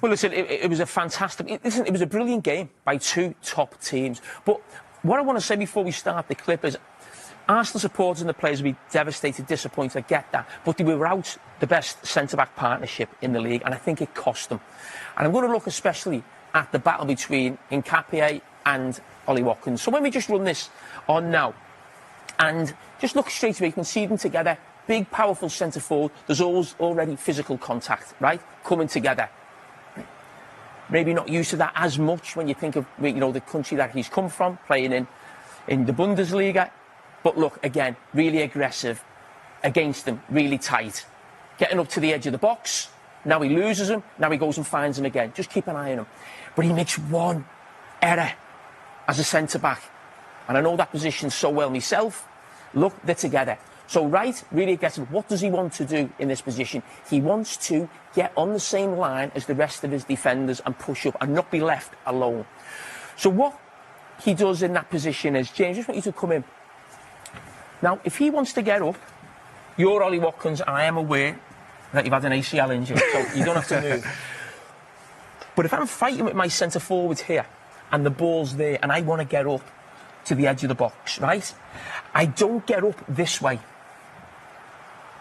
Well, listen, it was a fantastic... Listen, it was a brilliant game by two top teams. But what I want to say before we start the clip is Arsenal supporters and the players will be devastated, disappointed, I get that. But they were without the best centre-back partnership in the league, and I think it cost them. And I'm going to look especially at the battle between Nketiah and Ollie Watkins. So when we just run this on now, and just look straight away, you can see them together. Big, powerful centre-forward. There's always already physical contact, right? Coming together. Maybe not used to that as much when you think of, you know, the country that he's come from, playing in the Bundesliga. But look, again, really aggressive against them, really tight. Getting up to the edge of the box. Now he loses him. Now he goes and finds him again. Just keep an eye on him. But he makes one error as a centre-back. And I know that position so well myself. Look, they're together. So, right, really aggressive. What does he want to do in this position? He wants to get on the same line as the rest of his defenders and push up and not be left alone. So what he does in that position is, James, I just want you to come in. Now, if he wants to get up, you're Ollie Watkins, and I am aware that you've had an ACL injury, so you don't have to move. But if I'm fighting with my centre-forwards here, and the ball's there, and I want to get up to the edge of the box, right? I don't get up this way.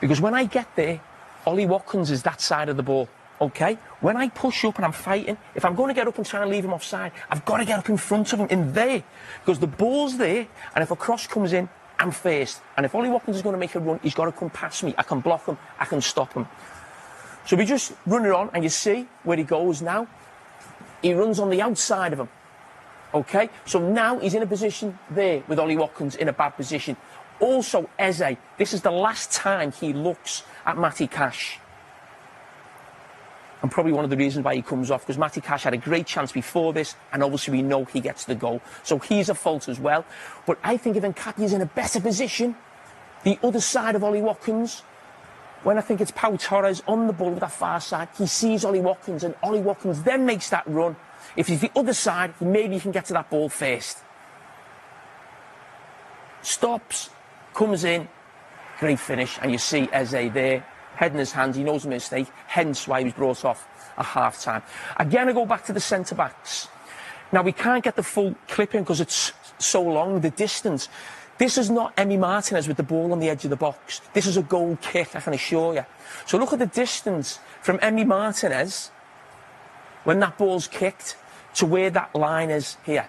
Because when I get there, Ollie Watkins is that side of the ball, OK? When I push up and I'm fighting, if I'm going to get up and try and leave him offside, I've got to get up in front of him, in there. Because the ball's there, and if a cross comes in, I'm first. And if Ollie Watkins is going to make a run, he's got to come past me. I can block him, I can stop him. So we just run it on, and you see where he goes now. He runs on the outside of him. OK? So now he's in a position there with Ollie Watkins in a bad position. Also, Eze, this is the last time he looks at Matty Cash. And probably one of the reasons why he comes off, because Matty Cash had a great chance before this, and obviously we know he gets the goal. So he's a fault as well. But I think if Nketiah's in a better position, the other side of Ollie Watkins, when I think it's Pau Torres on the ball with that far side, he sees Ollie Watkins, and Ollie Watkins then makes that run. If he's the other side, maybe he can get to that ball first. Stops, comes in, great finish, and you see Eze there, head in his hands, he knows a mistake, hence why he was brought off at half-time. Again, I go back to the centre-backs. Now, we can't get the full clip in because it's so long, the distance. This is not Emi Martinez with the ball on the edge of the box. This is a goal kick, I can assure you. So look at the distance from Emi Martinez when that ball's kicked to where that line is here.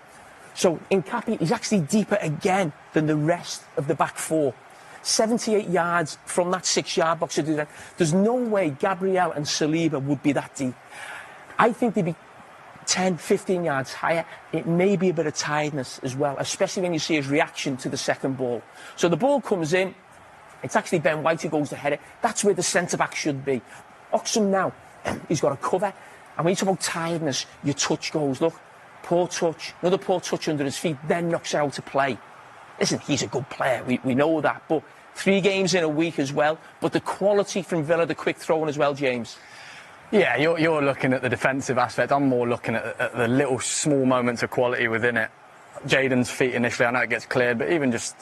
So Nketiah is actually deeper again than the rest of the back four. 78 yards from that 6-yard box to do that. There's no way Gabriel and Saliba would be that deep. I think they'd be 10, 15 yards higher. It may be a bit of tiredness as well, especially when you see his reaction to the second ball. So the ball comes in. It's actually Ben White who goes to head it. That's where the centre-back should be. Oxham now, he's got a cover. And when you talk about tiredness, your touch goes, look, poor touch, another poor touch under his feet, then knocks it out of play. Listen, he's a good player, we know that, but 3 games in a week as well. But the quality from Villa, the quick throwing as well, James. Yeah, you're looking at the defensive aspect. I'm more looking at the little small moments of quality within it. Jaden's feet initially, I know it gets cleared, but even just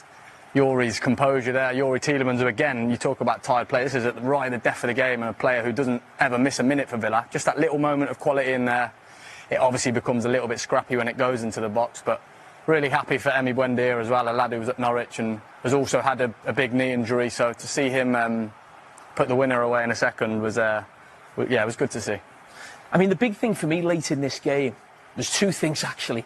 Yuri's composure there, Yuri Tielemans, who again, you talk about tired players, this is right at the depth of the game and a player who doesn't ever miss a minute for Villa. Just that little moment of quality in there. It obviously becomes a little bit scrappy when it goes into the box, but really happy for Emi Buendia as well, a lad who was at Norwich and has also had a big knee injury, so to see him put the winner away in a second was, yeah, it was good to see. I mean, the big thing for me late in this game, there's 2 things actually.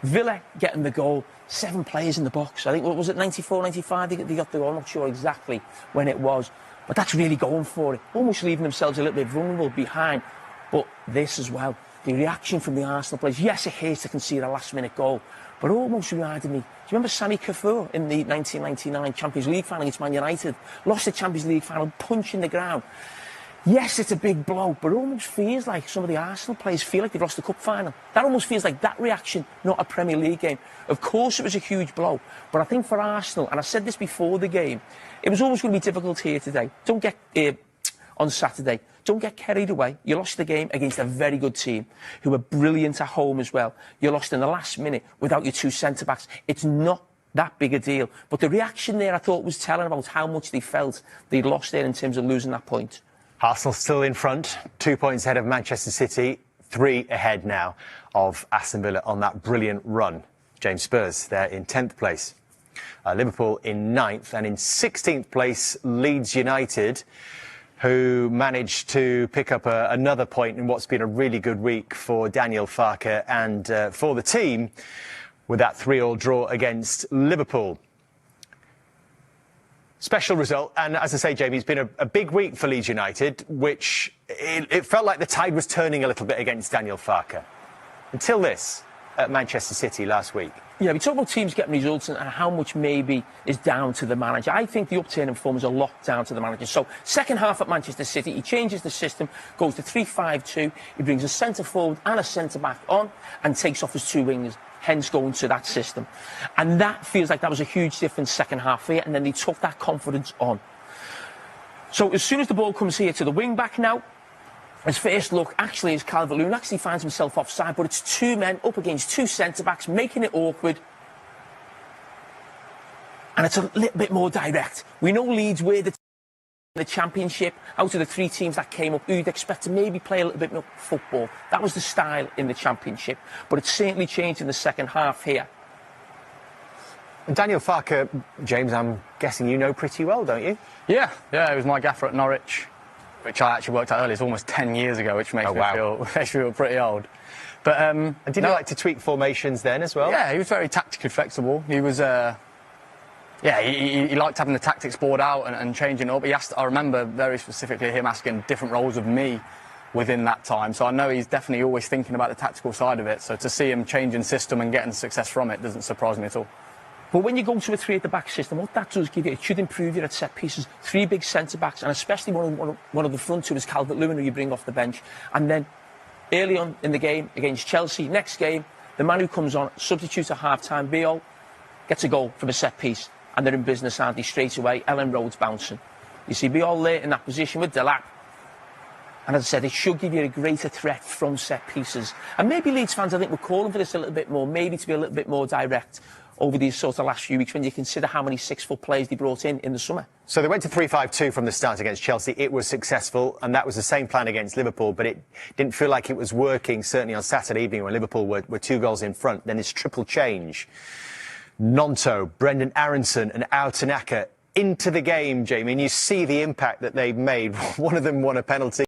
Villa getting the goal, 7 players in the box. I think, what was it, 94, 95? They got the goal. I'm not sure exactly when it was. But that's really going for it. Almost leaving themselves a little bit vulnerable behind. But this as well, the reaction from the Arsenal players. Yes, it hurts to concede a last-minute goal. But it almost reminded me, do you remember Sami Cafour in the 1999 Champions League final against Man United? Lost the Champions League final, punching the ground. Yes, it's a big blow, but it almost feels like some of the Arsenal players feel like they've lost the cup final. That almost feels like that reaction, not a Premier League game. Of course it was a huge blow, but I think for Arsenal, and I said this before the game, it was always going to be difficult here today. Don't get, on Saturday, don't get carried away. You lost the game against a very good team, who were brilliant at home as well. You lost in the last minute without your 2 centre-backs. It's not that big a deal. But the reaction there, I thought, was telling about how much they felt they'd lost there in terms of losing that point. Arsenal still in front, 2 points ahead of Manchester City. 3 ahead now of Aston Villa on that brilliant run. James, Spurs, they're in 10th place. Liverpool in 9th, and in 16th place, Leeds United, who managed to pick up another point in what's been a really good week for Daniel Farke and for the team with that 3-3 draw against Liverpool. Special result, and as I say, Jamie, it's been a big week for Leeds United, which it felt like the tide was turning a little bit against Daniel Farke. Until this, at Manchester City last week. Yeah, we talk about teams getting results and how much maybe is down to the manager. I think the upturn in form is a lot down to the manager. So, second half at Manchester City, he changes the system, goes to 3-5-2, he brings a centre-forward and a centre-back on and takes off his 2 wingers, hence going to that system. And that feels like that was a huge difference second half here, and then they took that confidence on. So, as soon as the ball comes here to the wing-back now, his first look actually is Calvert-Lewin actually finds himself offside, but it's 2 men up against 2 centre-backs, making it awkward. And it's a little bit more direct. We know Leeds were the Championship, out of the 3 teams that came up, you'd expect to maybe play a little bit more football. That was the style in the Championship, but it's certainly changed in the second half here. And Daniel Farke, James, I'm guessing you know pretty well, don't you? Yeah, he was my gaffer at Norwich, which I actually worked out earlier. It's almost 10 years ago, which makes me feel pretty old. But and did he like to tweak formations then as well? Yeah, he was very tactically flexible. He was, he liked having the tactics board out and changing up. I remember very specifically him asking different roles of me within that time. So I know he's definitely always thinking about the tactical side of it. So to see him changing system and getting success from it doesn't surprise me at all. But when you go to a 3 at the back system, what that does give you, it should improve you at set pieces. 3 big centre-backs, and especially one of the front 2 is Calvert-Lewin, who you bring off the bench. And then early on in the game against Chelsea, next game, the man who comes on, substitutes at half-time, Biol, gets a goal from a set piece. And they're in business, aren't they, straight away. Ellen Road's bouncing. You see Biol there in that position with Delap. And as I said, it should give you a greater threat from set pieces. And maybe Leeds fans, I think, were calling for this a little bit more, maybe to be a little bit more direct over these sort of last few weeks when you consider how many 6-foot players they brought in the summer. So they went to 3-5-2 from the start against Chelsea. It was successful, and that was the same plan against Liverpool, but it didn't feel like it was working, certainly on Saturday evening when Liverpool were 2 goals in front. Then this triple change. Nonto, Brendan Aronson and Ao Tanaka into the game, Jamie, and you see the impact that they've made. One of them won a penalty.